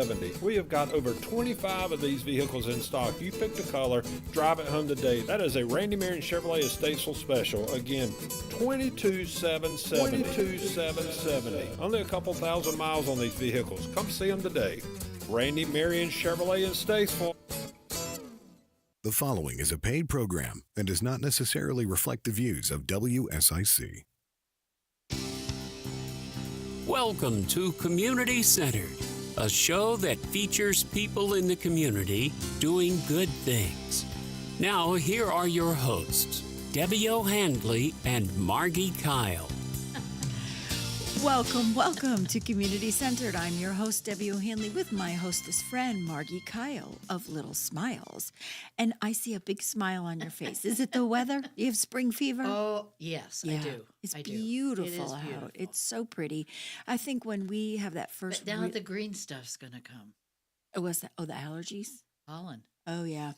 70. We have got over 25 of these vehicles in stock. You pick the color, drive it home today. That is a Randy Marion Chevrolet Estatesville special. Again, 22,770. 22,770. Only a couple thousand miles on these vehicles. Come see them today. Randy Marion Chevrolet in Statesville. The following is a paid program and does not necessarily reflect the views of WSIC. Welcome to Community Centered, a show that features people in the community doing good things. Now, here are your hosts, Debbie O'Handley and Margi Kyle. Welcome to Community Centered. I'm your host, Debbie O'Handley, with my hostess friend, Margi Kyle of Little Smiles. And I see a big smile on your face. Is it the weather? You have spring fever? Oh, yes, yeah, I do. It's I beautiful do. It is out. beautiful. It's so pretty. I think when we have that first... But now the green stuff's going to come. Oh, what's that? Oh, the allergies? Pollen. Oh, yeah.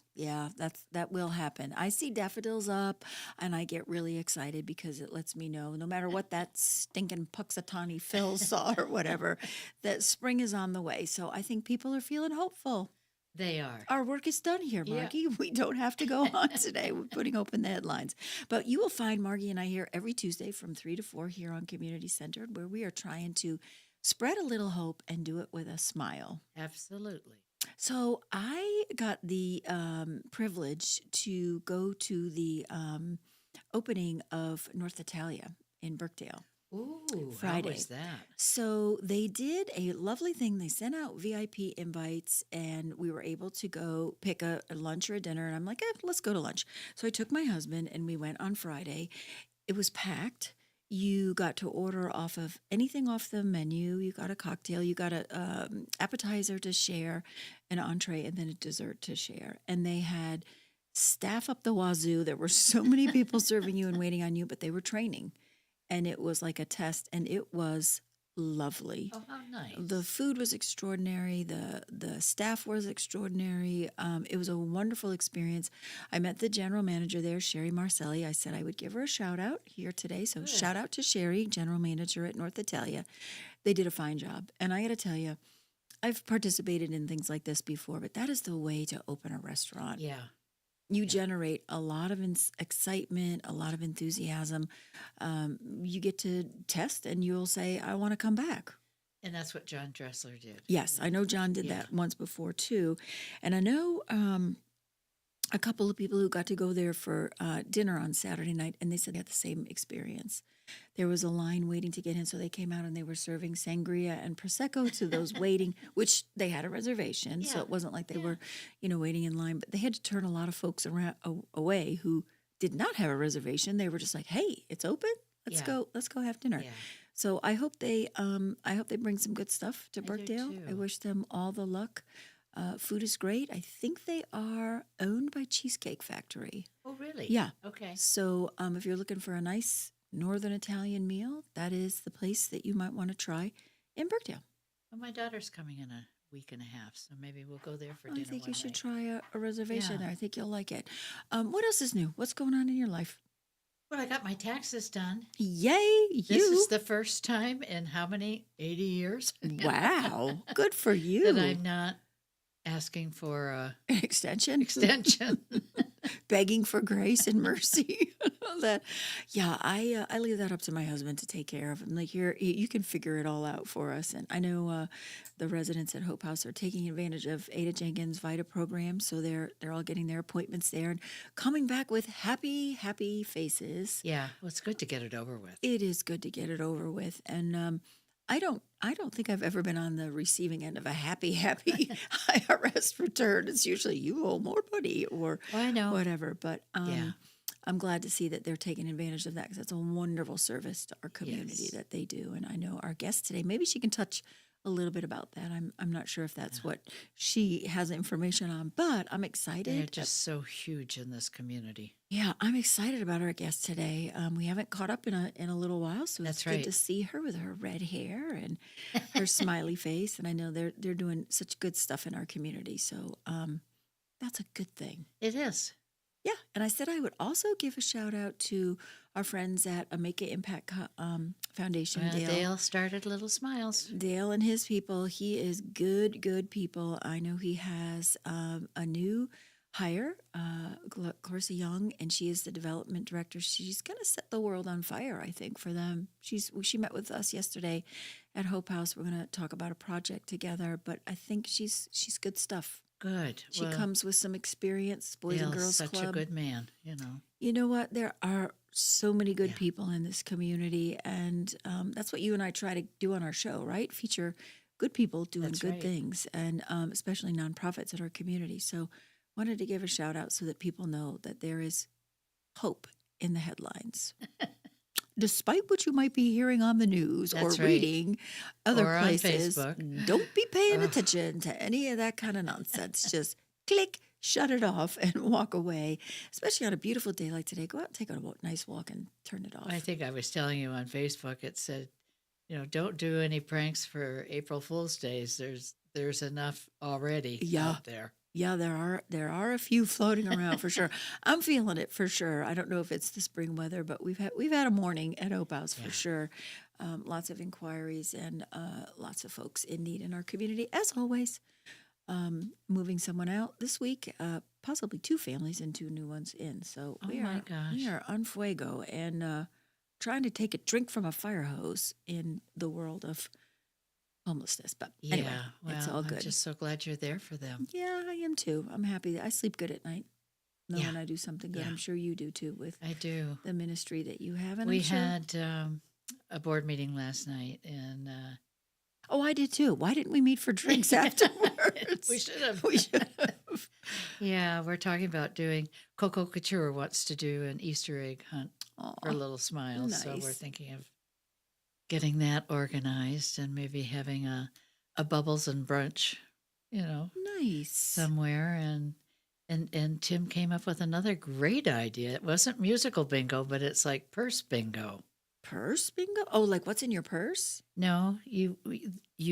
That will happen. I see daffodils up, and I get really excited because it lets me know, no matter what that stinking Puxatawny Phil saw or whatever, that spring is on the way. So I think people are feeling hopeful. They are. Our work is done here, Margie. Yeah. We don't have to go on today. We're putting open the headlines. But you will find Margie and I here every Tuesday from 3 to 4 here on Community Centered, where we are trying to spread a little hope and do it with a smile. Absolutely. So I got the privilege to go to the opening of North Italia in Brookdale. Ooh, Friday. How was that? So they did a lovely thing. They sent out VIP invites, and we were able to go pick a lunch or a dinner. And I'm like, let's go to lunch. So I took my husband, and we went on Friday. It was packed. You got to order off of anything off the menu. You got a cocktail. You got a appetizer to share, an entree, and then a dessert to share. And they had staff up the wazoo. There were so many people serving you and waiting on you, but they were training. And it was like a test, and it was lovely. Oh, how nice. The food was extraordinary. The staff was extraordinary. It was a wonderful experience. I met the general manager there, Sherry Marcelli. I said I would give her a shout out here today. So shout out to Sherry, general manager at North Italia. They did a fine job. And I got to tell you, I've participated in things like this before, but that is the way to open a restaurant. Yeah. You generate a lot of excitement, a lot of enthusiasm. You get to test, and you'll say, I want to come back. And that's what John Dressler did. Yes, I know John did that once before, too. And I know a couple of people who got to go there for dinner on Saturday night, and they said they had the same experience. There was a line waiting to get in, so they came out and they were serving sangria and Prosecco to those waiting, which they had a reservation, so it wasn't like they were, waiting in line. But they had to turn a lot of folks away who did not have a reservation. They were just like, "Hey, it's open. Let's go have dinner." Yeah. So I hope they bring some good stuff to Brookdale. I wish them all the luck. Food is great. I think they are owned by Cheesecake Factory. Oh, really? Yeah. Okay. So if you're looking for a nice Northern Italian meal, that is the place that you might want to try in Brookdale. Well, my daughter's coming in a week and a half, so maybe we'll go there for dinner. I think you should night. try a reservation there. I think you'll like it. What else is new? What's going on in your life? Well, I got my taxes done. Yay, you. This is the first time in how many? 80 years? Wow. Good for you. That I'm not asking for an extension. Begging for grace and mercy. I leave that up to my husband to take care of. I'm like, here, you can figure it all out for us. And I know the residents at Hope House are taking advantage of Ada Jenkins' VITA program, so they're all getting their appointments there and coming back with happy faces. Yeah, well, it's good to get it over with. It is good to get it over with, and I don't think I've ever been on the receiving end of a happy IRS return. It's usually you owe more money or whatever. But I'm glad to see that they're taking advantage of that because it's a wonderful service to our community that they do. And I know our guest today, maybe she can touch a little bit about that. I'm not sure if that's what she has information on, but I'm excited. They're just so huge in this community. Yeah, I'm excited about our guest today. We haven't caught up in a little while, so it's good to see her with her red hair and her smiley face. And I know they're doing such good stuff in our community, so that's a good thing. It is. Yeah, and I said I would also give a shout out to our friends at a Make an Impact Foundation. Dale started Little Smiles. Dale and his people. He is good people. I know he has a new hire, Clarissa Young, and she is the development director. She's going to set the world on fire, I think, for them. She met with us yesterday at Hope House. We're going to talk about a project together, but I think she's good stuff. Good. She comes with some experience, Boys and Girls such Club. a good man, you know. You know what? There are so many good people in this community, and that's what you and I try to do on our show, right? Feature good people doing good things, and especially nonprofits in our community. So wanted to give a shout out so that people know that there is hope in the headlines. Despite what you might be hearing on the news or reading other or places, on Facebook. Don't be paying attention to any of that kind of nonsense. Just click, shut it off, and walk away. Especially on a beautiful day like today. Go out and take a nice walk and turn it off. I think I was telling you on Facebook, it said, you know, don't do any pranks for April Fool's Days. There's enough already out there. Yeah, there are a few floating around for sure. I'm feeling it for sure. I don't know if it's the spring weather, but we've had a morning at Hope House for sure. Lots of inquiries and lots of folks in need in our community, as always. Moving someone out this week, possibly 2 families and 2 new ones in. So we are on fuego and trying to take a drink from a fire hose in the world of homelessness. But anyway, it's all good. I'm just so glad you're there for them. Yeah, I am too. I'm happy. I sleep good at night. Knowing I do something good. I'm sure you do too with I do. The ministry that you have. And we had a board meeting last night, and I did too. Why didn't we meet for drinks afterwards? We should have. have. Yeah, we're talking about doing. Coco Couture wants to do an Easter egg hunt for Little Smiles, nice. So we're thinking of getting that organized and maybe having a bubbles and brunch, you know, nice somewhere. And Tim came up with another great idea. It wasn't musical bingo, but it's like purse bingo. Purse bingo? Oh, like what's in your purse? No, you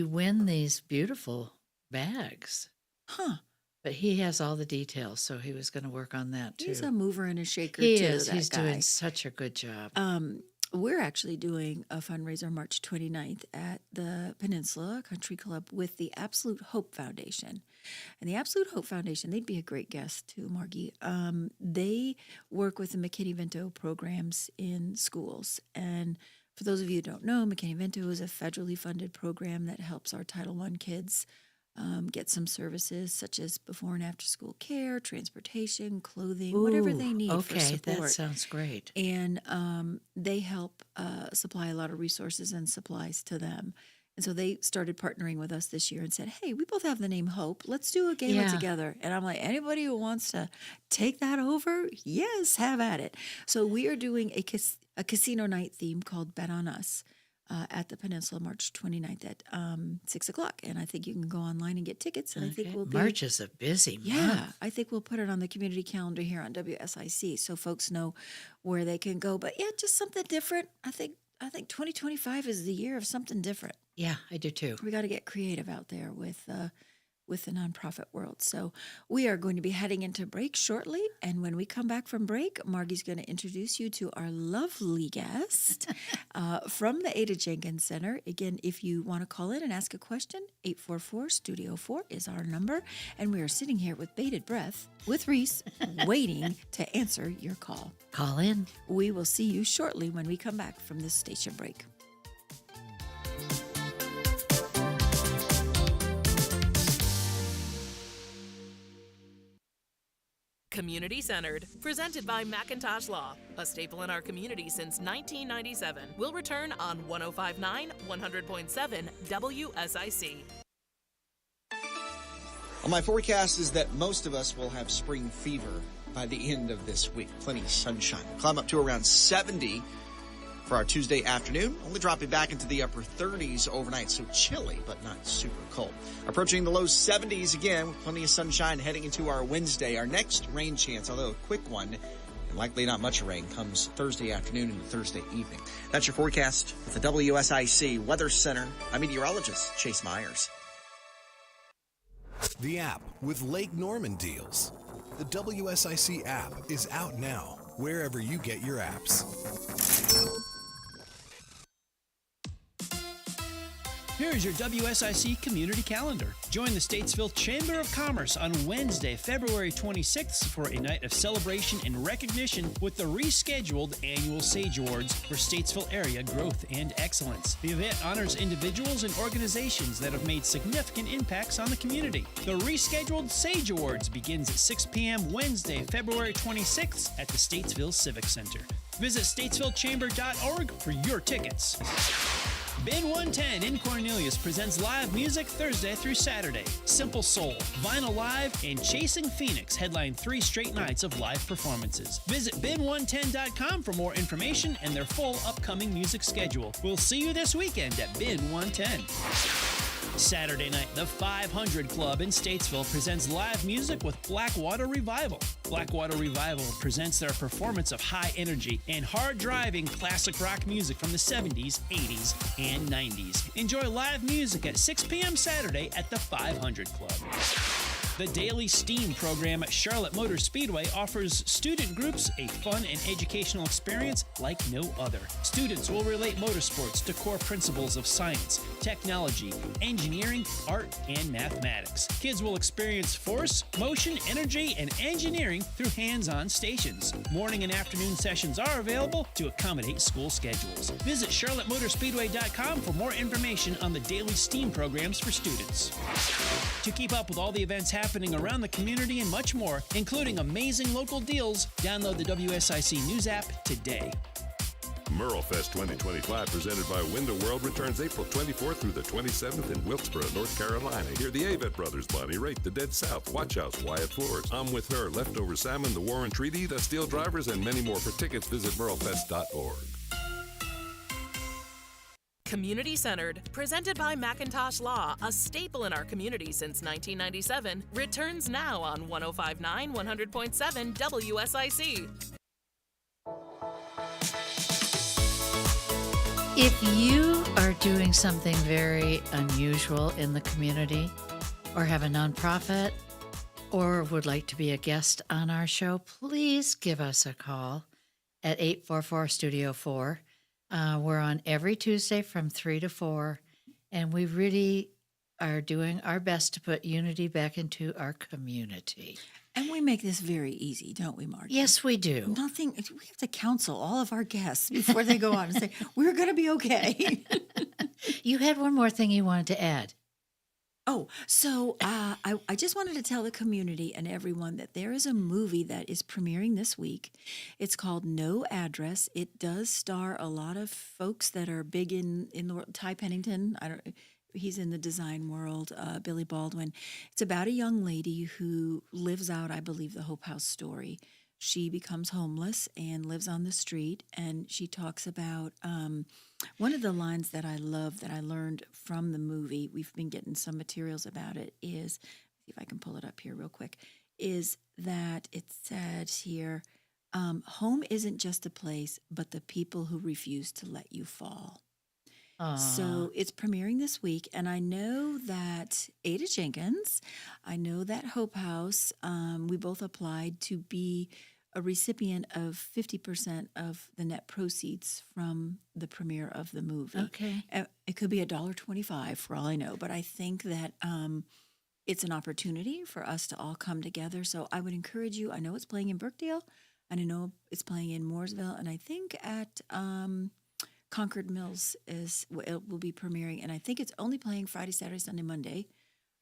win these beautiful bags. Huh. But he has all the details, so he was going to work on that too. He's a mover and a shaker he too. is. That He's guy. doing such a good job. We're actually doing a fundraiser March 29th at the Peninsula Country Club with the Absolute Hope Foundation. And the Absolute Hope Foundation, they'd be a great guest too, Margie. They work with the McKinney-Vento programs in schools. And for those of you who don't know, McKinney-Vento is a federally funded program that helps our Title I kids get some services such as before and after school care, transportation, clothing, whatever they need for support. That sounds great. And they help supply a lot of resources and supplies to them. And so they started partnering with us this year and said, hey, we both have the name Hope. Let's do a gala together. And I'm like, anybody who wants to take that over, yes, have at it. So we are doing a casino night theme called Bet on Us. At the Peninsula, March 29th at 6 o'clock. And I think you can go online and get tickets. And I think we'll be... March is a busy month. Yeah, I think we'll put it on the community calendar here on WSIC so folks know where they can go. But yeah, just something different. I think 2025 is the year of something different. Yeah, I do too. We got to get creative out there with the nonprofit world. So we are going to be heading into break shortly. And when we come back from break, Margie's going to introduce you to our lovely guest from the Ada Jenkins Center. Again, if you want to call in and ask a question, 844-STUDIO-4 is our number. And we are sitting here with bated breath with Reese, waiting to answer your call. Call in. We will see you shortly when we come back from this station break. Community Centered, presented by Macintosh Law, a staple in our community since 1997. Will return on 105.9, 100.7 WSIC. Well, my forecast is that most of us will have spring fever by the end of this week. Plenty of sunshine. We'll climb up to around 70 for our Tuesday afternoon, only dropping back into the upper 30s overnight, so chilly but not super cold. Approaching the low 70s again with plenty of sunshine heading into our Wednesday. Our next rain chance, although a quick one, and likely not much rain, comes Thursday afternoon into Thursday evening. That's your forecast with the WSIC Weather Center. I'm meteorologist Chase Myers. The app with Lake Norman deals. The WSIC app is out now, wherever you get your apps. Here's your WSIC community calendar. Join the Statesville Chamber of Commerce on Wednesday, February 26th for a night of celebration and recognition with the rescheduled annual Sage Awards for Statesville area growth and excellence. The event honors individuals and organizations that have made significant impacts on the community. The rescheduled Sage Awards begins at 6 p.m. Wednesday, February 26th at the Statesville Civic Center. Visit statesvillechamber.org for your tickets. Bin 110 in Cornelius presents live music Thursday through Saturday. Simple Soul, Vinyl Live, and Chasing Phoenix headline 3 straight nights of live performances. Visit bin110.com for more information and their full upcoming music schedule. We'll see you this weekend at Bin 110. Saturday night, the 500 Club in Statesville presents live music with Blackwater Revival. Blackwater Revival presents their performance of high energy and hard-driving classic rock music from the 70s, 80s, and 90s. Enjoy live music at 6 p.m. Saturday at the 500 Club. The Daily STEAM program at Charlotte Motor Speedway offers student groups a fun and educational experience like no other. Students will relate motorsports to core principles of science, technology, engineering, art, and mathematics. Kids will experience force, motion, energy, and engineering through hands-on stations. Morning and afternoon sessions are available to accommodate school schedules. Visit charlottemotorspeedway.com for more information on the Daily STEAM programs for students. To keep up with all the events happening around the community and much more, including amazing local deals, download the WSIC News app today. Merlefest 2025, presented by Window World, returns April 24th through the 27th in Wilkesboro, North Carolina. Hear the Avett Brothers, Bonnie Raitt, The Dead South, Watch House, Wyatt Floors, I'm With Her, Leftover Salmon, The Warren Treaty, The Steel Drivers, and many more. For tickets, visit merlefest.org. Community Centered, presented by Macintosh Law, a staple in our community since 1997, returns now on 105.9 100.7 WSIC. If you are doing something very unusual in the community, or have a nonprofit, or would like to be a guest on our show, please give us a call at 844-STUDIO-4. We're on every Tuesday from 3 to 4, and we really are doing our best to put unity back into our community. And we make this very easy, don't we, Margie? Yes, we do. Nothing, we have to counsel all of our guests before they go on and say, we're going to be okay. You had one more thing you wanted to add. Oh, so I just wanted to tell the community and everyone that there is a movie that is premiering this week. It's called No Address. It does star a lot of folks that are big in the world. Ty Pennington, he's in the design world, Billy Baldwin. It's about a young lady who lives out, I believe, the Hope House story. She becomes homeless and lives on the street, and she talks about one of the lines that I love that I learned from the movie. We've been getting some materials about it. Is, see if I can pull it up here real quick. Is that it said here, home isn't just a place, but the people who refuse to let you fall. So it's premiering this week, and I know that Ada Jenkins, I know that Hope House, we both applied to be a recipient of 50% of the net proceeds from the premiere of the movie. Okay. It could be $1.25 for all I know, but I think that it's an opportunity for us to all come together. So I would encourage you. I know it's playing in Brookdale, and I know it's playing in Mooresville, and I think at Concord Mills it will be premiering, and I think it's only playing Friday, Saturday, Sunday, Monday.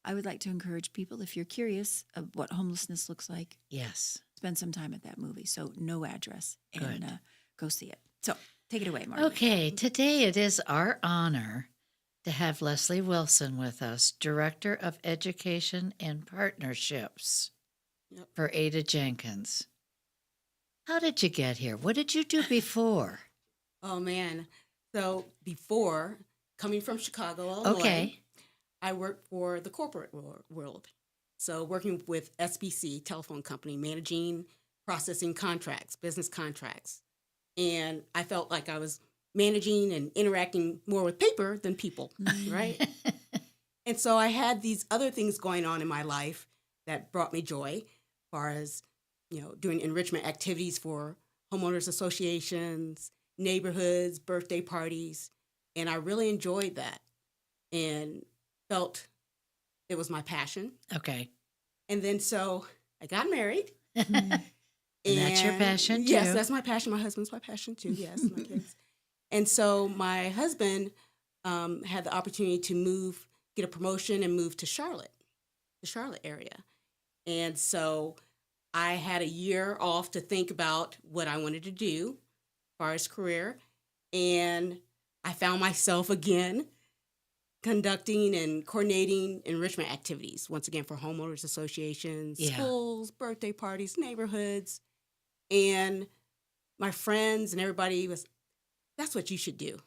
I would like to encourage people, if you're curious of what homelessness looks like, yes, spend some time at that movie. So No Address, and Good. Go see it. So take it away, Margie. Okay, today it is our honor to have Leslie Wilson with us, Director of Education and Partnerships for Ada Jenkins. How did you get here? What did you do before? Oh, man. So before, coming from Chicago, Illinois, Okay. I worked for the corporate world. So working with SBC, telephone company, managing, processing contracts, business contracts. And I felt like I was managing and interacting more with paper than people, right? And so I had these other things going on in my life that brought me joy. far as, doing enrichment activities for homeowners associations, neighborhoods, birthday parties. And I really enjoyed that and felt it was my passion. Okay. And then so I got married. And that's your passion too. Yes, that's my passion. My husband's my passion too. Yes, my kids. And so my husband had the opportunity to get a promotion and move to Charlotte, the Charlotte area. And so I had a year off to think about what I wanted to do as far as career. And I found myself again conducting and coordinating enrichment activities, once again for homeowners associations, schools, birthday parties, neighborhoods. And my friends and everybody that's what you should do.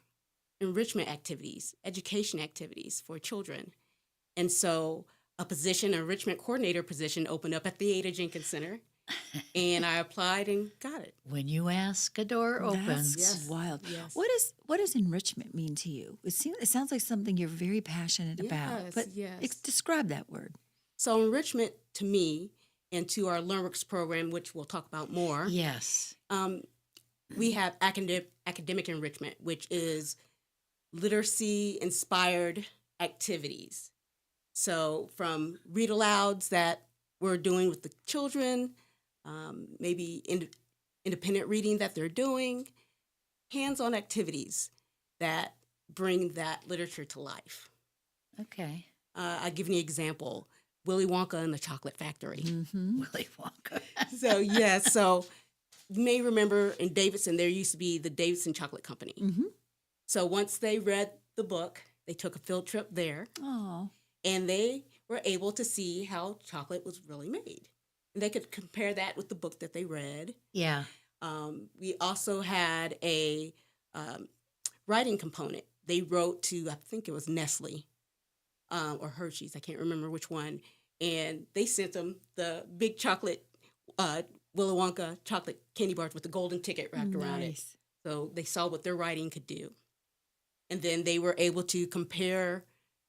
Enrichment activities, education activities for children. And so a enrichment coordinator position opened up at the Ada Jenkins Center. And I applied and got it. When you ask, a door opens. That's wild. Yes. What does enrichment mean to you? It sounds like something you're very passionate about. But describe that word. So enrichment to me and to our LearnWorks program, which we'll talk about more. Yes. We have academic enrichment, which is literacy-inspired activities. So from read-alouds that we're doing with the children, maybe independent reading that they're doing, hands-on activities that bring that literature to life. Okay. I'll give you an example. Willy Wonka and the Chocolate Factory. Mm-hmm. Willy Wonka. So you may remember in Davidson, there used to be the Davidson Chocolate Company. Mm-hmm. So once they read the book, they took a field trip there. Oh. And they were able to see how chocolate was really made. And they could compare that with the book that they read. Yeah. We also had a writing component. They wrote to, I think it was Nestle or Hershey's, I can't remember which one. And they sent them the big chocolate, Willy Wonka chocolate candy bars with the golden ticket wrapped around it. So they saw what their writing could do. And then they were able to compare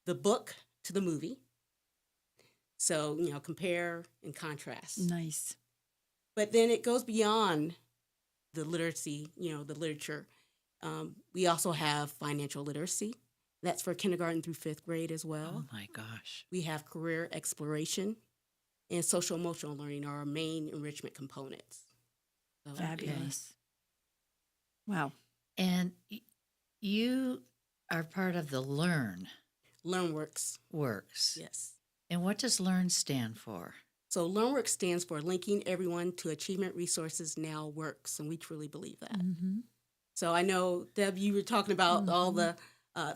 the book to the movie. So, compare and contrast. Nice. But then it goes beyond the literacy, the literature. We also have financial literacy. That's for kindergarten through 5th grade as well. Oh, my gosh. We have career exploration and social emotional learning are our main enrichment components. So, Fabulous. Wow. And you are part of the LearnWorks. Works. Yes. And what does LEARN stand for? So LearnWorks stands for Linking Everyone to Achievement Resources Now Works, and we truly believe that. Mm-hmm. So I know, Deb, you were talking about all the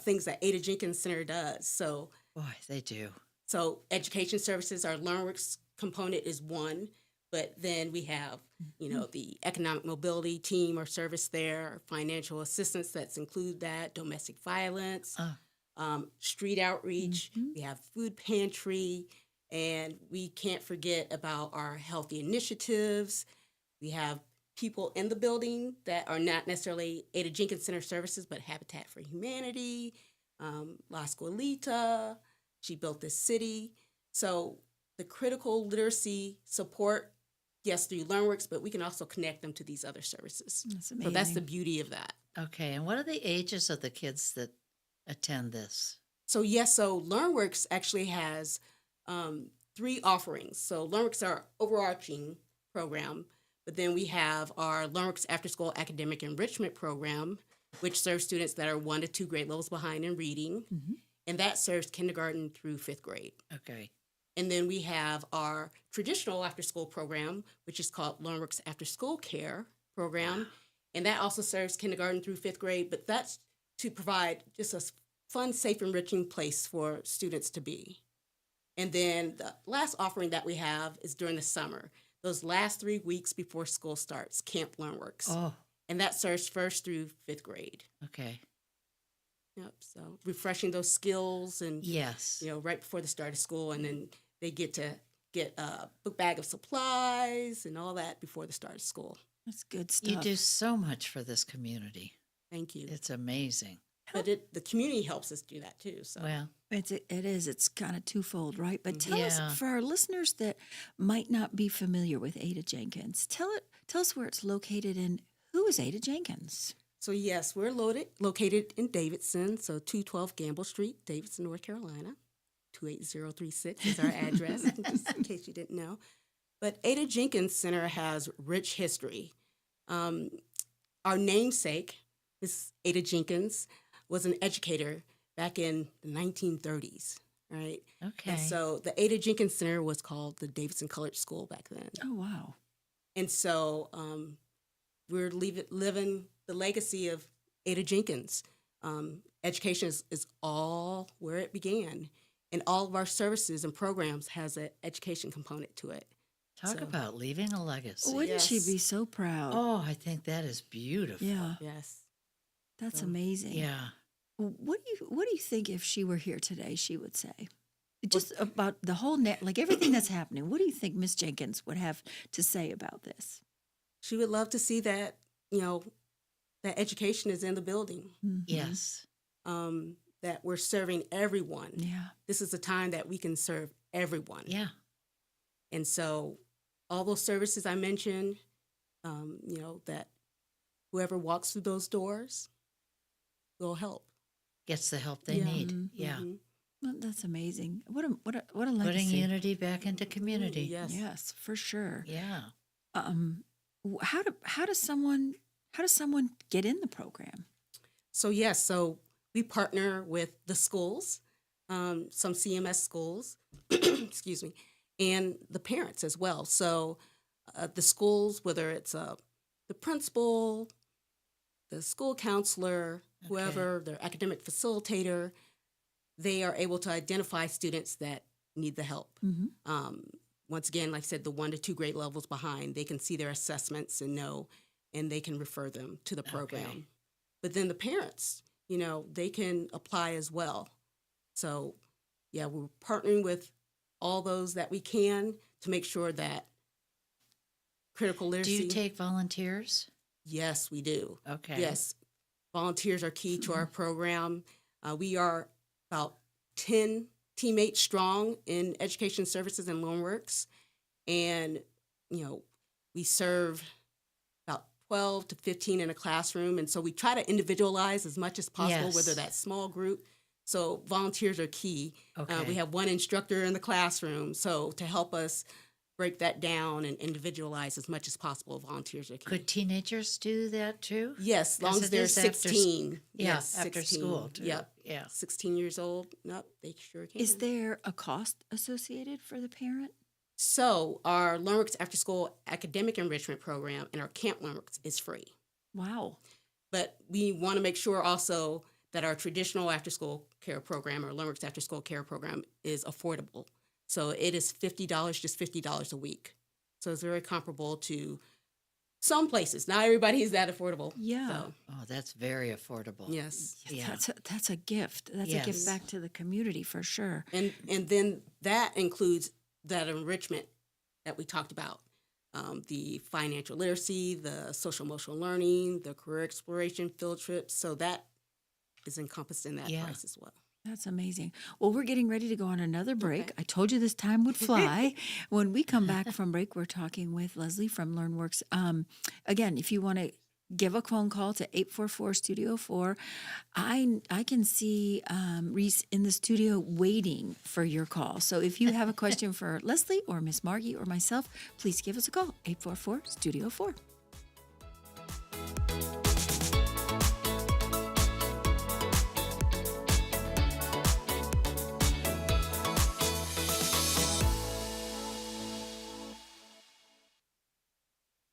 things that Ada Jenkins Center does. So, Boy, they do. So education services, our LearnWorks component is one, but then we have, the economic mobility team or service there, financial assistance that's include that, domestic violence, street outreach, we have food pantry, and we can't forget about our healthy initiatives. We have people in the building that are not necessarily Ada Jenkins Center services, but Habitat for Humanity, La Escuelita, She Built This City. So the critical literacy support, yes, through LearnWorks, but we can also connect them to these other services. That's amazing. So that's the beauty of that. Okay. And what are the ages of the kids that attend this? So LearnWorks actually has 3 offerings. So LearnWorks are our overarching program, but then we have our LearnWorks After School Academic Enrichment Program, which serves students that are 1 to 2 grade levels behind in reading, and that serves kindergarten through 5th grade. Okay. And then we have our traditional after-school program, which is called LearnWorks After School Care Program, and that also serves kindergarten through 5th grade, but that's to provide just a fun, safe, enriching place for students to be. And then the last offering that we have is during the summer, those last 3 weeks before school starts, Camp LearnWorks. Oh. And that serves 1st through 5th grade. Okay. Yep. So refreshing those skills and, Yes. right before the start of school. And then they get to get a book bag of supplies and all that before the start of school. That's good stuff. You do so much for this community. Thank you. It's amazing. But the community helps us do that too. So Well, It's kind of twofold, right? But tell Yeah. us, for our listeners that might not be familiar with Ada Jenkins, tell us where it's located and who is Ada Jenkins? So yes, we're located in Davidson, so 212 Gamble Street, Davidson, North Carolina. 28036 is our address, just in case you didn't know. But Ada Jenkins Center has rich history. Our namesake, Miss Ada Jenkins, was an educator back in the 1930s, right? okay. And so the Ada Jenkins Center was called the Davidson Colored School back then. Oh, wow. And so we're living the legacy of Ada Jenkins. Education is all where it began. And all of our services and programs has an education component to it. Talk So- about leaving a legacy. Wouldn't she Yes. be so proud? Oh, I think that is beautiful. yeah, Yes. that's amazing. Yeah. What do you think if she were here today, she would say? Just about the whole like everything that's happening. What do you think Miss Jenkins would have to say about this? She would love to see that, that education is in the building, Yes. that we're serving everyone. Yeah. This is a time that we can serve everyone. Yeah. And so all those services I mentioned, that whoever walks through those doors will help. Gets the help they Yeah. need. Yeah. Mhm. Well, that's amazing. What a legacy. Putting unity back into community. Yes. Yes, for sure. Yeah. How does someone get in the program? So yes, so we partner with the schools, some CMS schools, excuse me, and the parents as well. So the schools, whether it's the principal, the school counselor, whoever, their academic facilitator, they are able to identify students that need the help. Once again, like I said, the 1 to 2 grade levels behind, they can see their assessments and know, and they can refer them to the program. Okay. But then the parents, they can apply as well. So, yeah, we're partnering with all those that we can to make sure that critical Do literacy. you take volunteers? Yes, we do. Okay. Yes, volunteers are key to our program. We are about 10 teammates strong in education services and LoanWorks, and we serve about 12 to 15 in a classroom, and so we try to individualize as much as possible, Yes. whether that's small group. So volunteers are key. Okay. We have one instructor in the classroom, so to help us break that down and individualize as much as possible, volunteers are key. Could teenagers do that too? Yes, as long As as it they're is after 16. Yeah, Yes, after 16. school too. Yep. Yeah. 16 years old. Nope, they sure can. Is there a cost associated for the parent? So our LearnWorks After School Academic Enrichment Program and our Camp LearnWorks is free. Wow. But we want to make sure also that our traditional after-school care program or LearnWorks After School Care program is affordable. So it is $50, just $50 a week. So it's very comparable to some places. Not everybody is that affordable. Yeah. So, Oh, that's very affordable. yes. Yeah. That's a gift. That's a Yes. gift back to the community for sure. And then that includes that enrichment that we talked about, the financial literacy, the social emotional learning, the career exploration, field trips. So that is encompassed in that Yeah. price as well. That's amazing. Well, we're getting ready to go on another break. I told you this time would fly. When we come back from break, we're talking with Leslie from LearnWorks. Again, if you want to give a phone call to 844-STUDIO-4, I can see Reese in the studio waiting for your call. So if you have a question for Leslie or Miss Margie or myself, please give us a call, 844-STUDIO-4.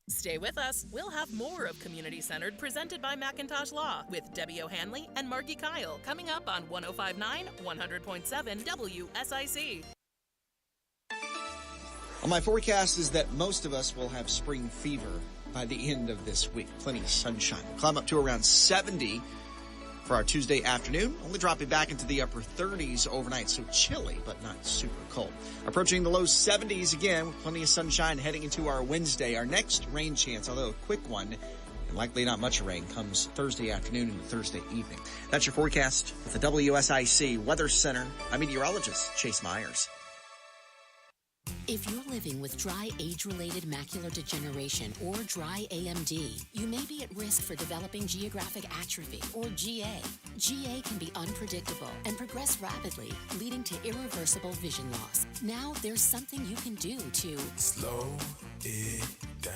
Stay with us. We'll have more of Community Centered presented by Macintosh Law with Debbie O'Hanley and Margi Kyle coming up on 105.9, 100.7 WSIC. Well, my forecast is that most of us will have spring fever by the end of this week. Plenty of sunshine. We'll climb up to around 70 for our Tuesday afternoon, only dropping back into the upper 30s overnight, so chilly, but not super cold. Approaching the low 70s again with plenty of sunshine heading into our Wednesday. Our next rain chance, although a quick one, Likely not much rain comes Thursday afternoon into Thursday evening. That's your forecast with the WSIC Weather Center. I'm meteorologist Chase Myers. If you're living with dry age-related macular degeneration or dry AMD, you may be at risk for developing geographic atrophy or GA. GA can be unpredictable and progress rapidly, leading to irreversible vision loss. Now there's something you can do to slow it down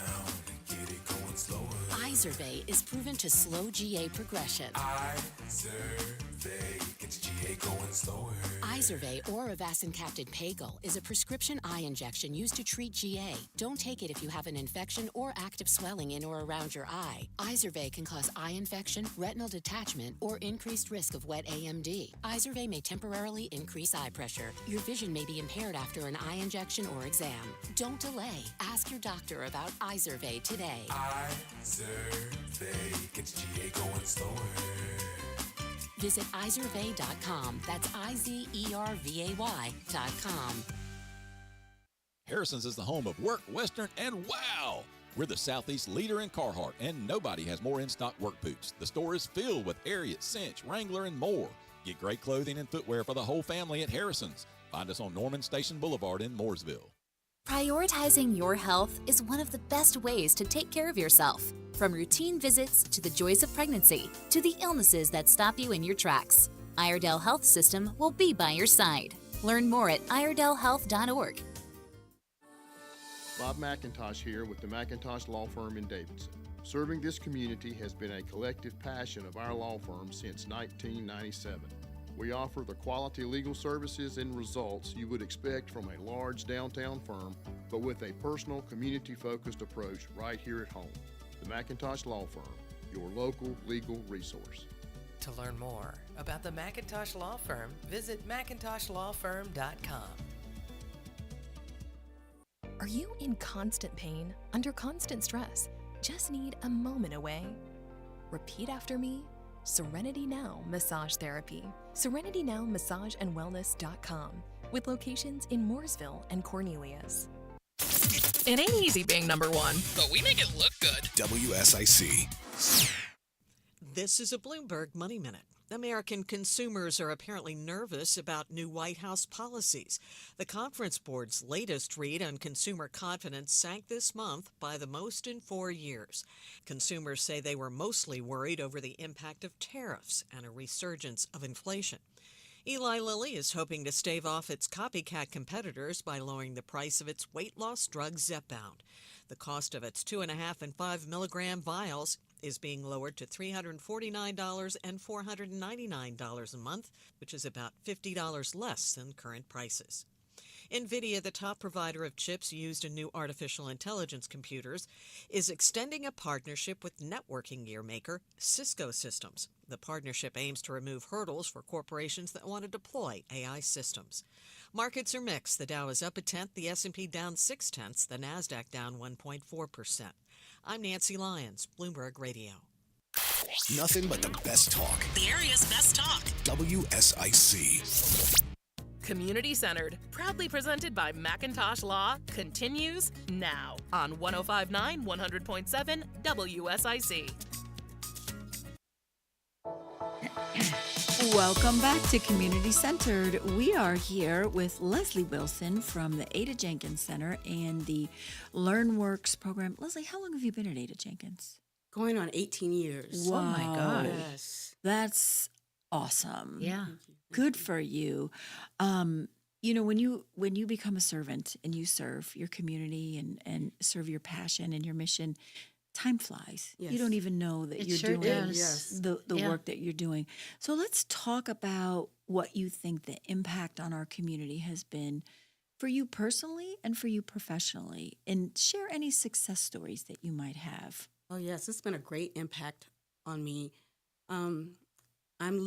and get it going slower. Izervay is proven to slow GA progression. Izervay gets GA going slower. Izervay or avacincaptad pagel is a prescription eye injection used to treat GA. Don't take it if you have an infection or active swelling in or around your eye. Izervay can cause eye infection, retinal detachment, or increased risk of wet AMD. Izervay may temporarily increase eye pressure. Your vision may be impaired after an eye injection or exam. Don't delay. Ask your doctor about Izervay today. Izervay gets GA going slower. Visit Izervay.com. That's IZERVAY.com. Harrison's is the home of Work, Western, and Wow! We're the Southeast leader in Carhartt, and nobody has more in-stock work boots. The store is filled with Ariat, Cinch, Wrangler, and more. Get great clothing and footwear for the whole family at Harrison's. Find us on Norman Station Boulevard in Mooresville. Prioritizing your health is one of the best ways to take care of yourself. From routine visits to the joys of pregnancy to the illnesses that stop you in your tracks, Iredell Health System will be by your side. Learn more at iredellhealth.org. Bob McIntosh here with the McIntosh Law Firm in Davidson. Serving this community has been a collective passion of our law firm since 1997. We offer the quality legal services and results you would expect from a large downtown firm, but with a personal, community-focused approach right here at home. The McIntosh Law Firm, your local legal resource. To learn more about the McIntosh Law Firm, visit McIntoshLawFirm.com. Are you in constant pain, under constant stress? Just need a moment away? Repeat after me. Serenity Now Massage Therapy. SerenityNowMassageandWellness.com, with locations in Mooresville and Cornelius. It ain't easy being number one, but we make it look good. WSIC. This is a Bloomberg Money Minute. American consumers are apparently nervous about new White House policies. The Conference Board's latest read on consumer confidence sank this month by the most in 4 years. Consumers say they were mostly worried over the impact of tariffs and a resurgence of inflation. Eli Lilly is hoping to stave off its copycat competitors by lowering the price of its weight loss drug Zepbound. The cost of its 2.5 and 5 milligram vials is being lowered to $349 and $499 a month, which is about $50 less than current prices. NVIDIA, the top provider of chips used in new artificial intelligence computers, is extending a partnership with networking gear maker Cisco Systems. The partnership aims to remove hurdles for corporations that want to deploy AI systems. Markets are mixed. The Dow is up 1/10, the S&P down 0.6, the Nasdaq down 1.4%. I'm Nancy Lyons, Bloomberg Radio. Nothing but the best talk. The area's best talk. WSIC. Community Centered, proudly presented by McIntosh Law, continues now on 105.9, 100.7 WSIC. Welcome back to Community Centered. We are here with Leslie Wilson from the Ada Jenkins Center and the LearnWorks program. Leslie, how long have you been at Ada Jenkins? Going on 18 years. Wow. Oh my God. Yes. That's awesome. Yeah. Good for you. You know, when you become a servant and you serve your community and serve your passion and your mission, time flies. Yes. You don't even know that It you're sure doing does. the Yeah. work that you're doing. So let's talk about what you think the impact on our community has been for you personally and for you professionally, and share any success stories that you might have. Oh, yes. It's been a great impact on me. I'm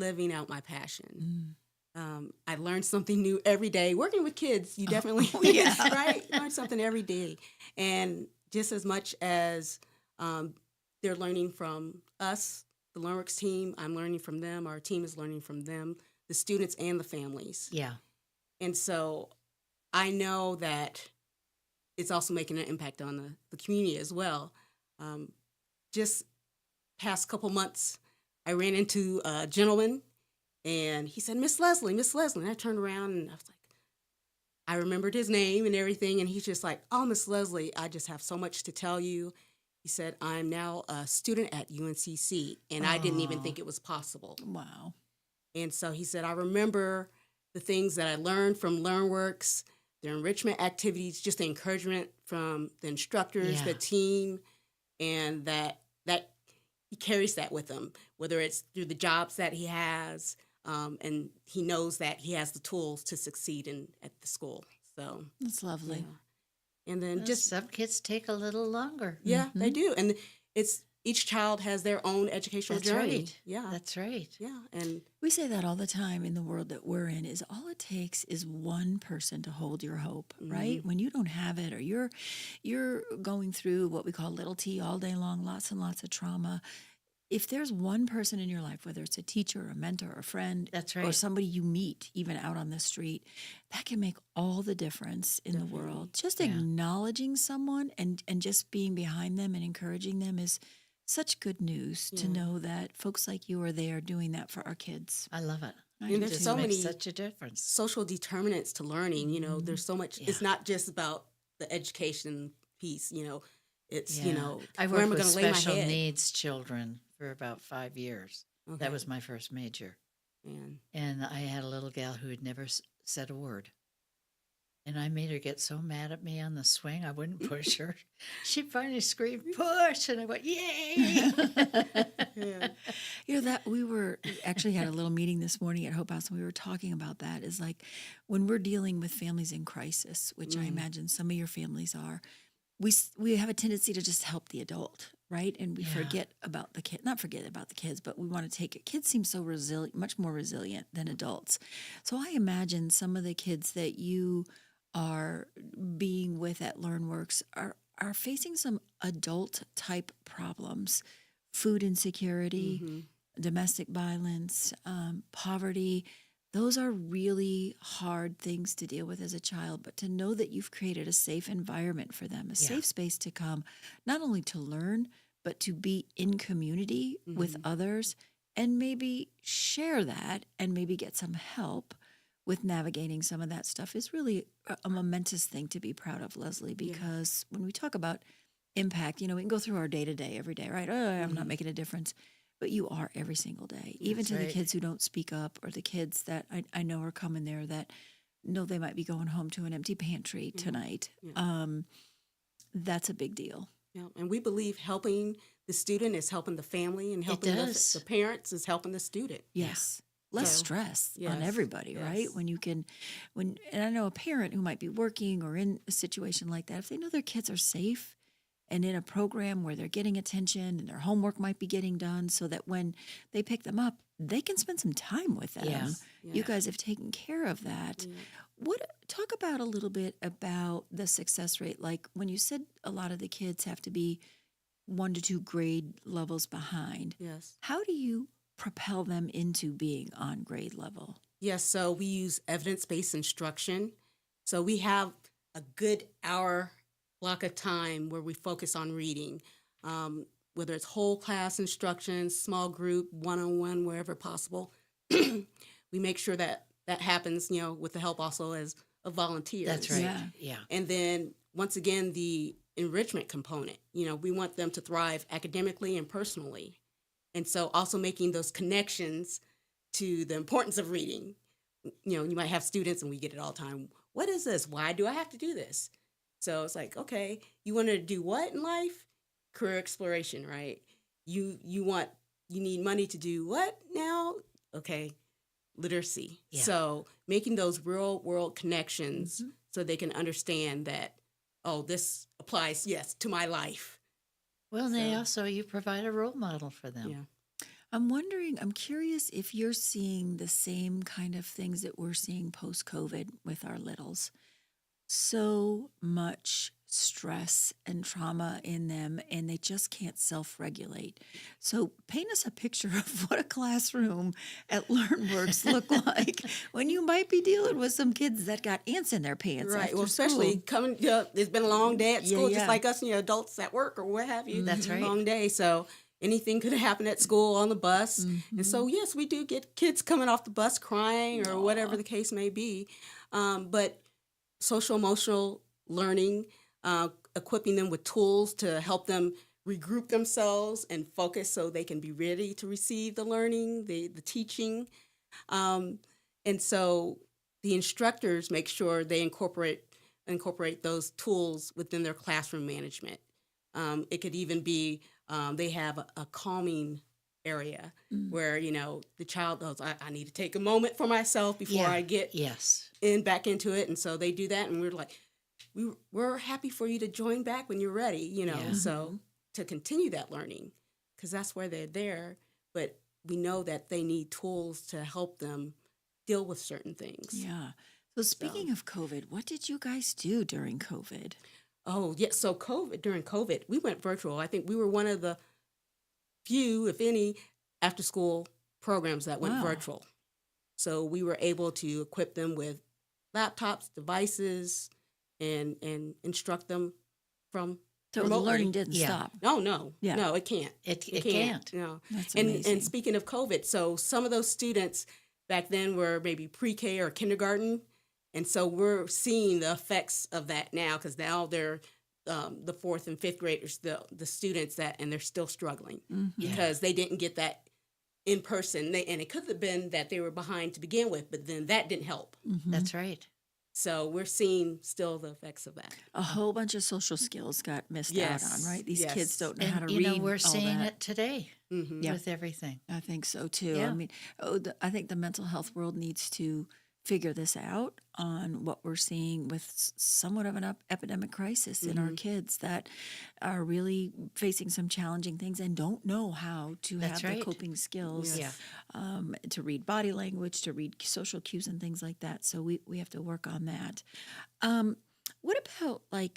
living out my passion. I learn something new every day. Working with kids, you definitely, right? Learn something every day. And just as much as they're learning from us, the LearnWorks team, I'm learning from them. Our team is learning from them, the students and the families. Yeah. And so I know that it's also making an impact on the community as well. Just past couple months, I ran into a gentleman, and he said, Miss Leslie, Miss Leslie. And I turned around, and I was like, I remembered his name and everything, and he's just like, oh, Miss Leslie, I just have so much to tell you. He said, I'm now a student at UNCC, and I didn't even think it was possible. Wow. And so he said, I remember the things that I learned from LearnWorks, the enrichment activities, just the encouragement from the instructors, the team, and that he carries that with him, whether it's through the jobs that he has, and he knows that he has the tools to succeed at the school. So that's lovely. Yeah. And then Well, just some kids take a little longer. Yeah, they do, and it's each child has their own educational That's journey. right. Yeah, That's right. yeah, and We say that all the time in the world that we're in is all it takes is one person to hold your hope, right? When you don't have it or you're going through what we call little T all day long, lots and lots of trauma. If there's one person in your life, whether it's a teacher, a mentor, a friend, That's or right. somebody you meet even out on the street, that can make all the difference in the world. Just acknowledging someone and just being behind them and encouraging them is such good news to know that folks like you are there doing that for our kids. I love it. and there's so many such a difference. social determinants to learning. You know, there's so much. It's not just about the education piece. You know, it's you know, I where am worked I with going to lay my special head? needs children for about 5 years. Okay. That was my first major. And I had a little gal who had never said a word. And I made her get so mad at me on the swing, I wouldn't push her. She finally screamed, push! And I went, yay! You know, that we actually had a little meeting this morning at Hope House, and we were talking about that is like when we're dealing with families in crisis, which I imagine some of your families are, we have a tendency to just help the adult, right? And we forget about the kid, not forget about the kids, but we want to take it. Kids seem so resilient, much more resilient than adults. So I imagine some of the kids that you are being with at LearnWorks are facing some adult type problems, food insecurity, domestic violence, poverty. Those are really hard things to deal with as a child, but to know that you've created a safe environment for them, a safe space to come, not only to learn, but to be in community with others and maybe share that and maybe get some help with navigating some of that stuff is really a momentous thing to be proud of, Leslie, because when we talk about impact, you know, we can go through our day-to-day every day, right? Oh, I'm not making a difference. But you are every single day, even to the kids who don't speak up or the kids that I know are coming there that know they might be going home to an empty pantry tonight. That's a big deal. Yeah, and we believe helping the student is helping the family, and helping the parents is helping the student. Yes. Less stress on Yes. everybody, right? Yes. And I know a parent who might be working or in a situation like that, if they know their kids are safe and in a program where they're getting attention and their homework might be getting done so that when they pick them up, they can spend some time with them. Yes. You guys have taken care of that. Talk about a little bit about the success rate. Like when you said a lot of the kids have to be 1 to 2 grade levels behind. Yes. How do you propel them into being on grade level? Yes, so we use evidence-based instruction. So we have a good hour block of time where we focus on reading, whether it's whole class instruction, small group, one-on-one, wherever possible. We make sure that happens, you know, with the help also as of volunteers. That's right. Yeah. And then once again, the enrichment component, you know, we want them to thrive academically and personally. And so also making those connections to the importance of reading. You know, you might have students, and we get it all the time. What is this? Why do I have to do this? So it's like, okay, you want to do what in life? Career exploration, right? You need money to do what now? Okay, literacy. Yeah. So making those real world connections so they can understand that, oh, this applies, yes, to my life. Well, and you provide a role model for them. Yeah. I'm curious if you're seeing the same kind of things that we're seeing post-COVID with our littles. So much stress and trauma in them, and they just can't self-regulate. So paint us a picture of what a classroom at LearnWorks look like when you might be dealing with some kids that got ants in their pants. Right. After Well, especially school. coming, it's been a long day at school, Yeah. just like us, adults at work or what have you. That's right. Long day. So, anything could happen at school, on the bus. And so, yes, we do get kids coming off the bus crying or whatever the case may be. But social emotional learning, equipping them with tools to help them regroup themselves and focus so they can be ready to receive the learning, the teaching. And so the instructors make sure they incorporate those tools within their classroom management. It could even be they have a calming area where, the child goes, I need to take a moment for myself before I get back into it. And so they do that. And we're like, we're happy for you to join back when you're ready, so to continue that learning, because that's where they're there. But we know that they need tools to help them deal with certain things. Yeah. So speaking of COVID, what did you guys do during COVID? Oh, yeah. So during COVID, we went virtual. I think we were one of the few, if any, after-school programs that went virtual. So we were able to equip them with laptops, devices, and instruct them from So remotely. the learning didn't stop. No, it can't. It can't. No. That's and amazing. speaking of COVID, so some of those students back then were maybe pre-K or kindergarten, and so we're seeing the effects of that now, because now they're the 4th and 5th graders, the students and they're still struggling because they didn't get that in person. And it could have been that they were behind to begin with, but then that didn't help. That's right. So we're seeing still the effects of that. A whole bunch of social skills got missed out on, right? These kids don't know how to And, read. we're all seeing that. it today Mm-hmm. with everything. I think so too. Yeah. I mean, I think the mental health world needs to figure this out on what we're seeing with somewhat of an epidemic crisis in our kids that are really facing some challenging things and don't know how to That's have right. the coping skills Yeah. to read body language, to read social cues and things like that. So we have to work on that. What about I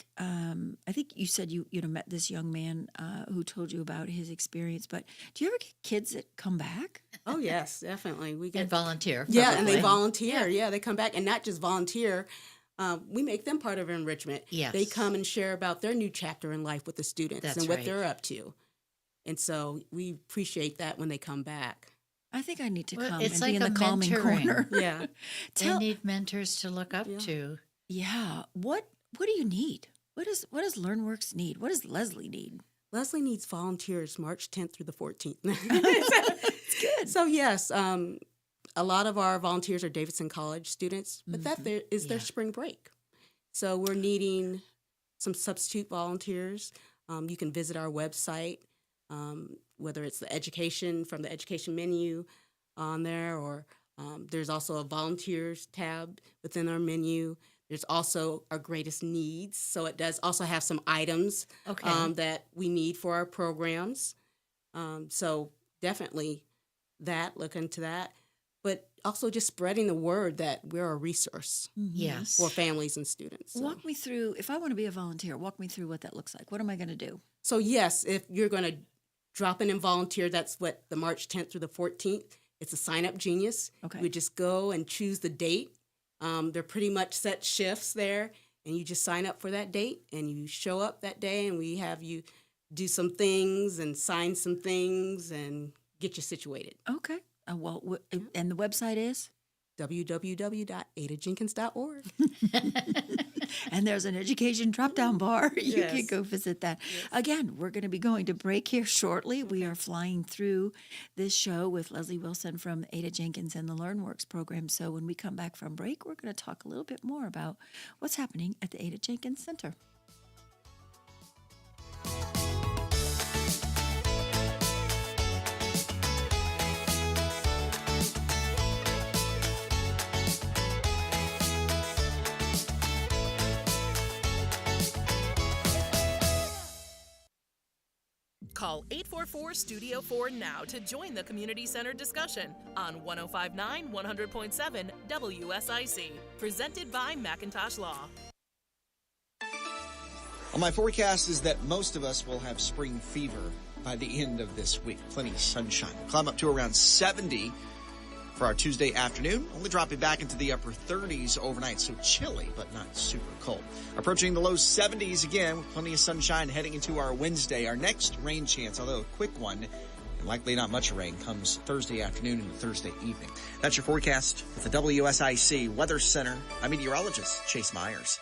think you said you met this young man who told you about his experience, but do you ever get kids that come back? Oh, yes, definitely. We get And volunteer. Yeah, and probably. they volunteer. Yeah, they come back, and not just volunteer. We make them part of enrichment. Yes. They come and share about their new chapter in life with the students That's and what right. they're up to. And so we appreciate that when they come back. I think I need to Well, come it's and like be in a the calming mentoring. corner. Yeah. They need mentors to look up to. Yeah. What do you need? What does LearnWorks need? What does Leslie need? Leslie needs volunteers March 10th through the 14th. It's good. So, yes, a lot of our volunteers are Davidson College students, but that is their spring break. So we're needing some substitute volunteers. You can visit our website, whether it's the education from the education menu on there, or there's also a volunteers tab within our menu. There's also our greatest needs. So it does also have some items that we need for our programs. So definitely look into that. But also just spreading the word that we're a resource Yes. for families and students. So. Walk me through, if I want to be a volunteer, walk me through what that looks like. What am I going to do? So yes, if you're going to drop in and volunteer, that's what the March 10th through the 14th. It's a Sign Up Genius. Okay. You just go and choose the date. They're pretty much set shifts there, and you just sign up for that date, and you show up that day, and we have you do some things and sign some things and get you situated. Okay. And the website is? www.adajenkins.org. And there's an education drop-down bar. You Yes. can go visit that. Again, we're going to be going to break here shortly. We are flying through this show with Leslie Wilson from Ada Jenkins and the LearnWorks program. So when we come back from break, we're going to talk a little bit more about what's happening at the Ada Jenkins Center. Call 844-STUDIO-4 now to join the Community Center discussion on 105.9 100.7 WSIC. Presented by Macintosh Law. Well, my forecast is that most of us will have spring fever by the end of this week. Plenty of sunshine. Climb up to around 70 for our Tuesday afternoon. Only dropping back into the upper 30s overnight, so chilly, but not super cold. Approaching the low 70s again with plenty of sunshine heading into our Wednesday. Our next rain chance, although a quick one, and likely not much rain, comes Thursday afternoon and Thursday evening. That's your forecast with the WSIC Weather Center. I'm meteorologist Chase Myers.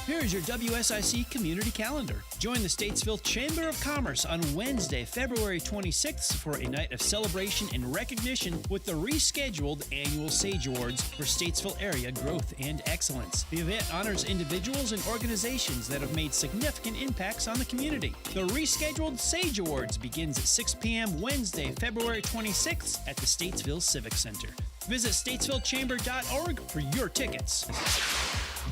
Here's your WSIC community calendar. Join the Statesville Chamber of Commerce on Wednesday, February 26th for a night of celebration and recognition with the rescheduled annual Sage Awards for Statesville area growth and excellence. The event honors individuals and organizations that have made significant impacts on the community. The rescheduled Sage Awards begins at 6 p.m. Wednesday, February 26th at the Statesville Civic Center. Visit statesvillechamber.org for your tickets.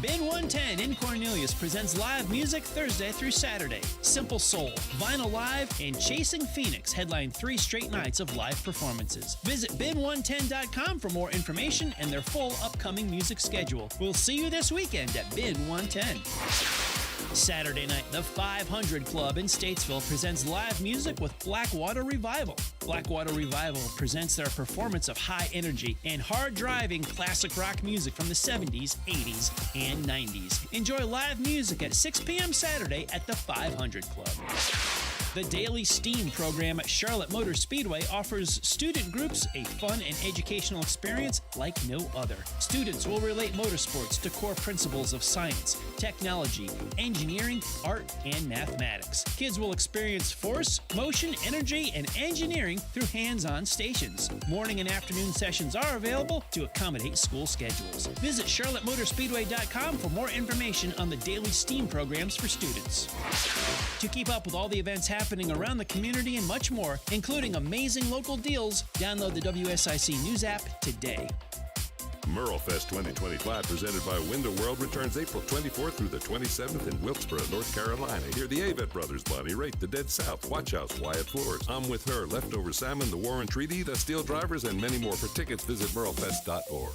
Bin 110 in Cornelius presents live music Thursday through Saturday. Simple Soul, Vinyl Live, and Chasing Phoenix headline 3 straight nights of live performances. Visit bin110.com for more information and their full upcoming music schedule. We'll see you this weekend at Bin 110. Saturday night, the 500 Club in Statesville presents live music with Blackwater Revival. Blackwater Revival presents their performance of high energy and hard-driving classic rock music from the 70s, 80s, and 90s. Enjoy live music at 6 p.m. Saturday at the 500 Club. The Daily STEAM program at Charlotte Motor Speedway offers student groups a fun and educational experience like no other. Students will relate motorsports to core principles of science, technology, engineering, art, and mathematics. Kids will experience force, motion, energy, and engineering through hands-on stations. Morning and afternoon sessions are available to accommodate school schedules. Visit charlottemotorspeedway.com for more information on the Daily STEAM programs for students. To keep up with all the events happening around the community and much more, including amazing local deals, download the WSIC News app today. MerleFest 2025, presented by Window World, returns April 24th through the 27th in Wilkesboro, North Carolina. Hear the Avett Brothers, Bonnie Raitt, The Dead South, Watch House, Wyatt Flores, I'm With Her, Leftover Salmon, The Warren Treaty, The Steel Drivers, and many more. For tickets, visit merlefest.org.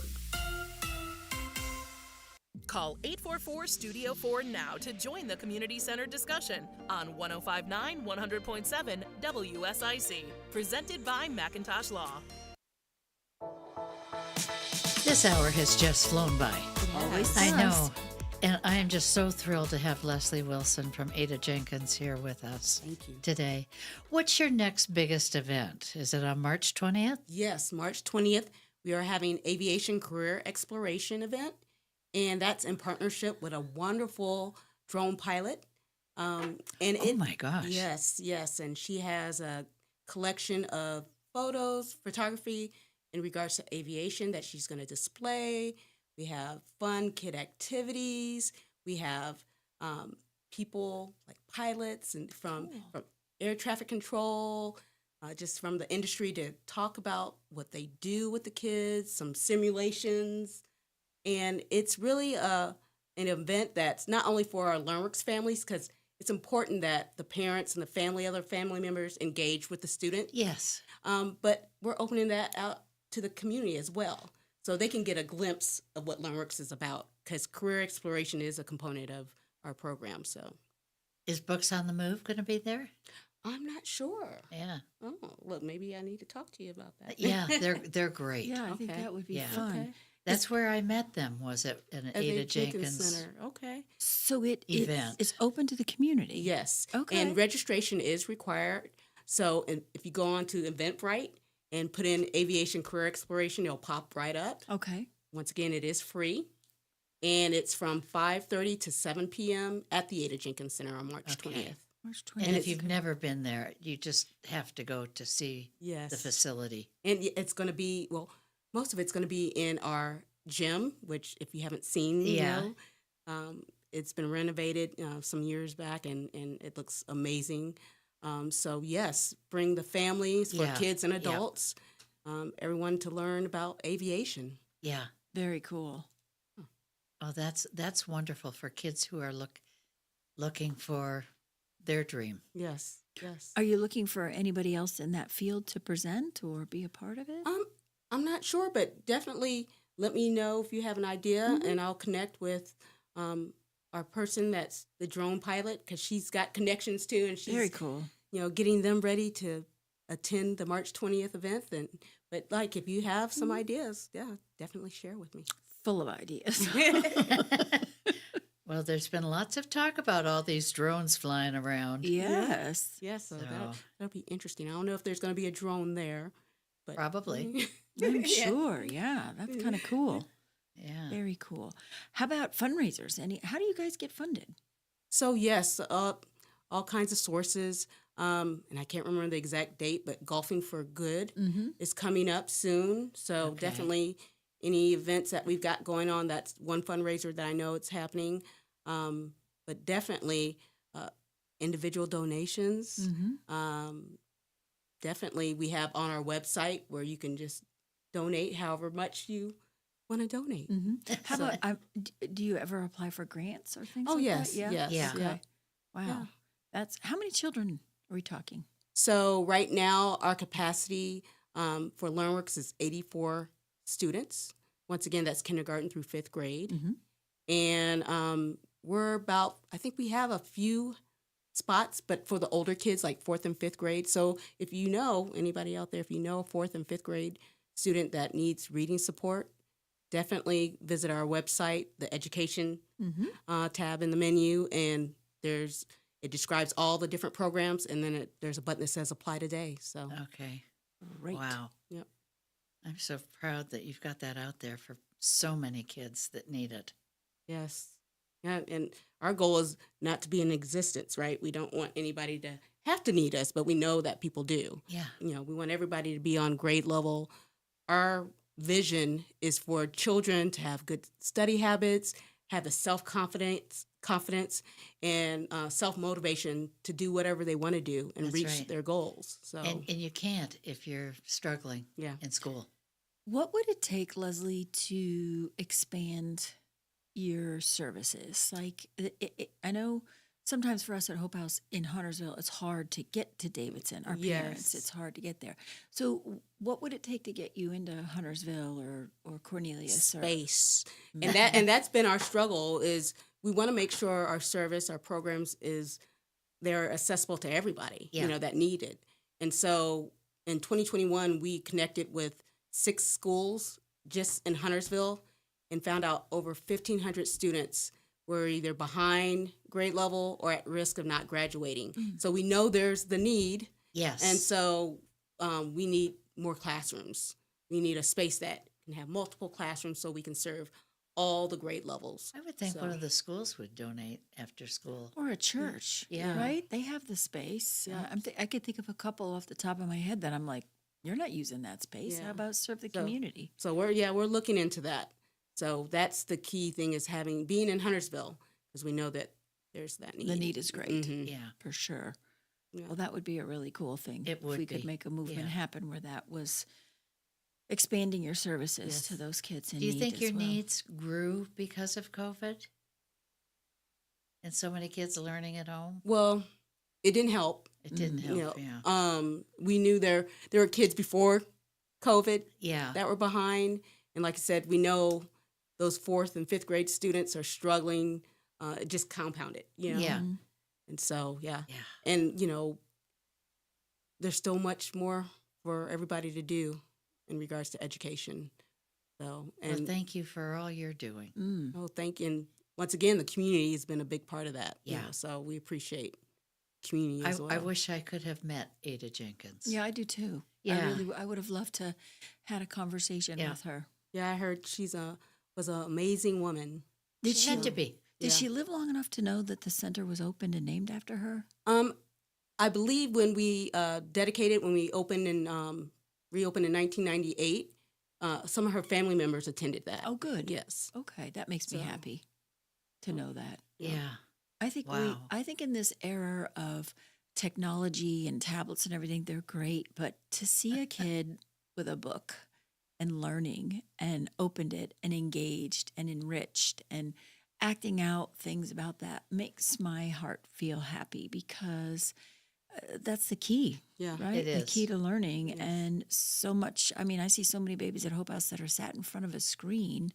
Call 844-STUDIO-4 now to join the community center discussion on 105.9 100.7 WSIC. Presented by Macintosh Law. This hour has just flown by. Always I know. does. And I am just so thrilled to have Leslie Wilson from Ada Jenkins here with us today. What's your next biggest event? Is it on March 20th? Yes, March 20th. We are having Aviation Career Exploration event, and that's in partnership with a wonderful drone pilot. Oh my gosh. Yes. And she has a collection of photos, photography in regards to aviation that she's going to display. We have fun kid activities. We have people like pilots and from air traffic control, just from the industry to talk about what they do with the kids, some simulations. And it's really an event that's not only for our LearnWorks families, because it's important that the parents and the other family members engage with the student. Yes. But we're opening that out to the community as well, so they can get a glimpse of what LearnWorks is about, because career exploration is a component of our program. So, is Books on the Move going to be there? I'm not sure. Yeah. Oh, look, maybe I need to talk to you about that. Yeah, they're great. Yeah, I think that would be fun. Okay. That's where I met them, was at an Ada Jenkins Center. Okay. So event. It's open to the community. Yes. Okay. And registration is required. So if you go on to Eventbrite and put in Aviation Career Exploration, it'll pop right up. Okay. Once again, it is free. And it's from 5:30 to 7 p.m. at the Ada Jenkins Center on March 20th. March 20th. And if you've never been there, you just have to go to see the facility. And it's going to be, most of it's going to be in our gym, which if you haven't seen, it's been renovated some years back, and it looks amazing. So yes, bring the families for kids and adults, everyone to learn about aviation. Yeah. Very cool. Oh, that's wonderful for kids who are looking for their dream. Yes. Are you looking for anybody else in that field to present or be a part of it? I'm not sure, but definitely let me know if you have an idea, and I'll connect with our person that's the drone pilot, because she's got connections too, and she's very cool. Getting them ready to attend the March 20th event. But like, if you have some ideas, definitely share with me. Full of ideas. Well, there's been lots of talk about all these drones flying around. Yes. Yes, so that'll be interesting. I don't know if there's going to be a drone there, but probably. I'm sure. Yeah, that's kind of cool. Yeah. Very cool. How about fundraisers? How do you guys get funded? So yes, all kinds of sources. And I can't remember the exact date, but Golfing for Good is coming up soon. So definitely any events that we've got going on, that's one fundraiser that I know it's happening. But definitely individual donations. Definitely we have on our website where you can just donate however much you want to donate. How about, do you ever apply for grants or things like yes, that? yes. Yeah. Okay. Wow. Yeah. That's, how many children are we talking? So right now our capacity for LearnWorks is 84 students. Once again, that's kindergarten through 5th grade. And we're about, I think we have a few spots, but for the older kids, like 4th and 5th grade. So if you know, anybody out there, if you know a 4th and 5th grade student that needs reading support, definitely visit our website, the education tab in the menu, and it describes all the different programs, and then there's a button that says apply today. So Okay. Great. Wow. Yep. I'm so proud that you've got that out there for so many kids that need it. Yes. Yeah, and our goal is not to be in existence, right? We don't want anybody to have to need us, but we know that people do. Yeah. You know, we want everybody to be on grade level. Our vision is for children to have good study habits, have the confidence, and self-motivation to do whatever they want to do and That's reach right. their goals. So, And you can't if you're struggling in school. What would it take, Leslie, to expand your services? Like, I know sometimes for us at Hope House in Huntersville, it's hard to get to Davidson. Our parents, it's hard to get there. So what would it take to get you into Huntersville or Cornelius? Space. And that's been our struggle is we want to make sure our service, our programs they're accessible to everybody, that need it. And so in 2021, we connected with 6 schools just in Huntersville and found out over 1,500 students were either behind grade level or at risk of not graduating. So we know there's the need. Yes. And so we need more classrooms. We need a space that can have multiple classrooms so we can serve all the grade levels. I would think one of the schools would donate after school. Or a church, right? They have the space. I could think of a couple off the top of my head that I'm like, you're not using that space. How about serve the community? So we're looking into that. So that's the key thing is being in Huntersville because we know that there's that need. The need is great. Yeah. For sure. Yeah. Well, that would be a really cool thing. It would if we could make a movement happen where that was expanding your services to those kids in need. Do you think your well. needs grew because of COVID? And so many kids learning at home? Well, it didn't help. It didn't help, We knew there were kids before COVID Yeah. that were behind. And like I said, we know those 4th and 5th grade students are struggling, just compounded, Yeah. And so, And, there's still much more for everybody to do in regards to education. So, Well, thank you for all you're doing. Oh, thank you. And once again, the community has been a big part of that. Yeah. So we appreciate community as well. I wish I could have met Ada Jenkins. Yeah, I do too. Yeah. I would have loved to had a conversation with her. Yeah, I heard was an amazing woman. Did She had to be. Did she live long enough to know that the center was opened and named after her? I believe when we when we opened and reopened in 1998, some of her family members attended that. Oh, good. Yes. Okay, that makes me happy to know that. Yeah. I think I think in this era of technology and tablets and everything, they're great. But to see a kid with a book and learning and opened it and engaged and enriched and acting out things about that makes my heart feel happy because that's the key. Yeah, right. It The is. key to learning. And so much. I mean, I see so many babies at Hope House that are sat in front of a screen,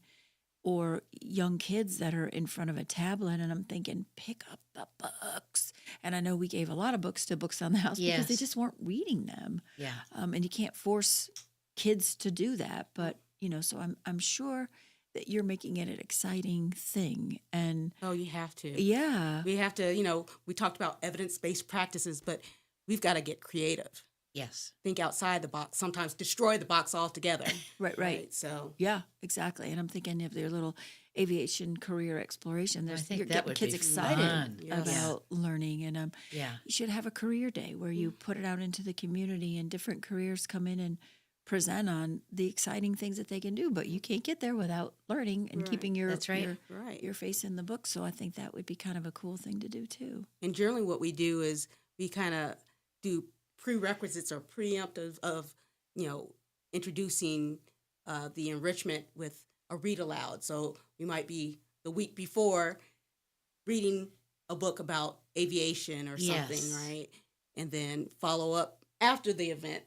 or young kids that are in front of a tablet, and I'm thinking, pick up the books And I know we gave a lot of books to Books on the House because they Yes. just weren't reading them. Yeah. And you can't force kids to do that. But, so I'm sure that you're making it an exciting thing. And Oh, you have to. yeah. We have to, we talked about evidence-based practices, but we've got to get creative. Yes. Think outside the box, sometimes destroy the box altogether. Right. So, Yeah, exactly. And I'm thinking of their little aviation career exploration. I There's, think you're that getting would kids be excited fun. Yes. about learning. And Yeah. you should have a career day where you put it out into the community and different careers come in and present on the exciting things that they can do. But you can't get there without learning and Right. keeping your, That's right. your, Right. your face in the book. So I think that would be kind of a cool thing to do too. And generally what we do is we kind of do prerequisites or preemptive of, introducing the enrichment with a read aloud. So we might be the week before reading a book about aviation or something, Yes. right? And then follow up after the event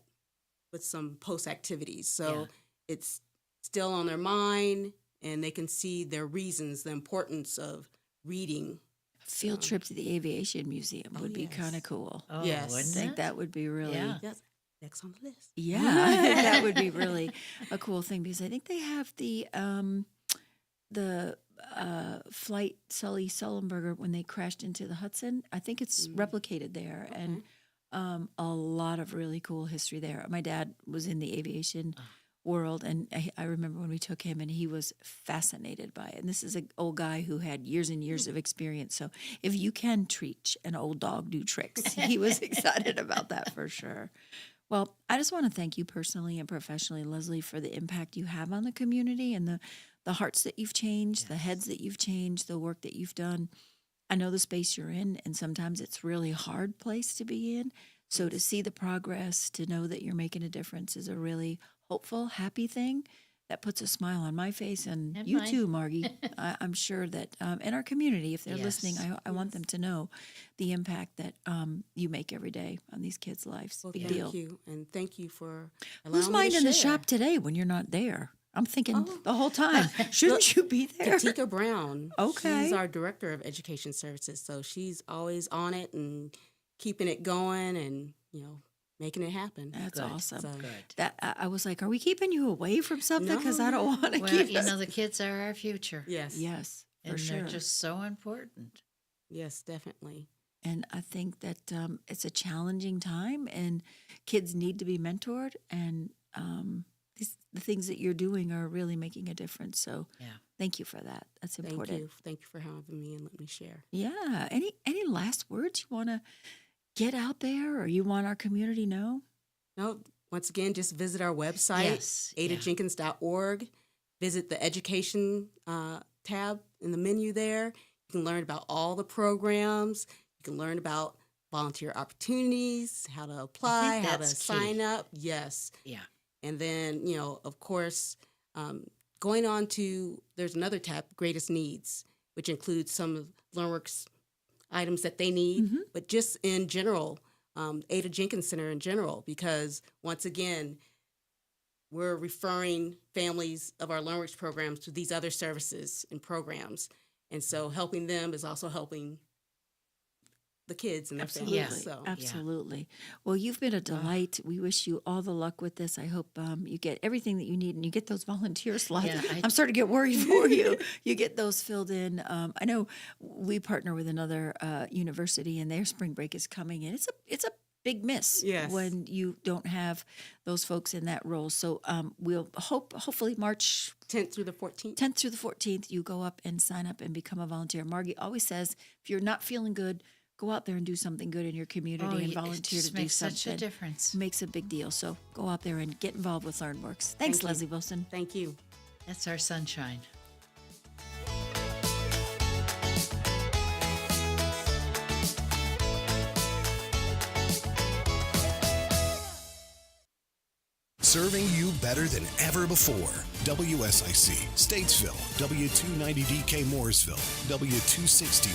with some post activities. So Yeah. it's still on their mind and they can see their reasons, the importance of reading. Field trip to the aviation museum would be yes. kind of cool. Oh, Yes. wouldn't I think it? that would be really Yeah. Yes, next on the list. Yeah, that would be really a cool thing because I think they have the flight Sully Sullenberger when they crashed into the Hudson. I think it's replicated there, and a lot of really cool history there. My dad was in the aviation world, and I remember when we took him, and he was fascinated by it. And this is an old guy who had years and years of experience. So if you can teach an old dog new tricks, he was excited about that for sure. Well, I just want to thank you personally and professionally, Leslie, for the impact you have on the community and the hearts that you've changed, the heads that you've changed, the work that you've done. I know the space you're in, and sometimes it's a really hard place to be in. So to see the progress, to know that you're making a difference is a really hopeful, happy thing that puts a smile on my face. And you mine. too, Margie. I'm sure that in our community, if they're listening, I want them to know the impact that you make every day on these kids' lives. Well, Big thank deal. you. And thank you for allowing Who's me to minding the share. shop today when you're not there? I'm thinking the whole time, shouldn't you be there? Katika Brown. Okay. She's our director of education services. So she's always on it and keeping it going and, making it happen. That's awesome. So, That I was like, are we keeping you away from something? Because I don't want to Well, keep you us. know, the kids are our future. yes. Yes, for And sure. they're just so important. Yes, definitely. And I think that it's a challenging time, and kids need to be mentored. And the things that you're doing are really making a difference. So, thank you for that. That's important. Thank you. Thank you for having me and letting me share. Yeah. Any last words you want to get out there, or you want our community to know? No, once again, just visit our website, Yes, yeah. adajenkins.org. Visit the education tab in the menu there. You can learn about all the programs. You can learn about volunteer opportunities, how to apply, how to that's sign key. up. Yes. Yeah. And then, of course, going on to, there's another tab, Greatest Needs, which includes some of LearnWorks items that they need, but just in general, Ada Jenkins Center in general, because once again, we're referring families of our LearnWorks programs to these other services and programs. And so helping them is also helping the kids and their Absolutely. families. So. Absolutely. Well, you've been a delight. We wish you all the luck with this. I hope you get everything that you need and you get those volunteer slots. Yeah, I'm starting to get worried for you. You get those filled in. I know we partner with another university, and their spring break is coming, and it's a big miss Yes. when you don't have those folks in that role. So we'll hopefully March 10th through the 14th. 10th through the 14th, you go up and sign up and become a volunteer. Margie always says, if you're not feeling good, go out there and do something good in your community and volunteer to do makes something. such a difference. Makes a big deal. So go out there and get involved with LearnWorks. Thanks, Thank you. Leslie Wilson. Thank you. That's our sunshine. Serving you better than ever before. WSIC, Statesville, W290DK Mooresville, W260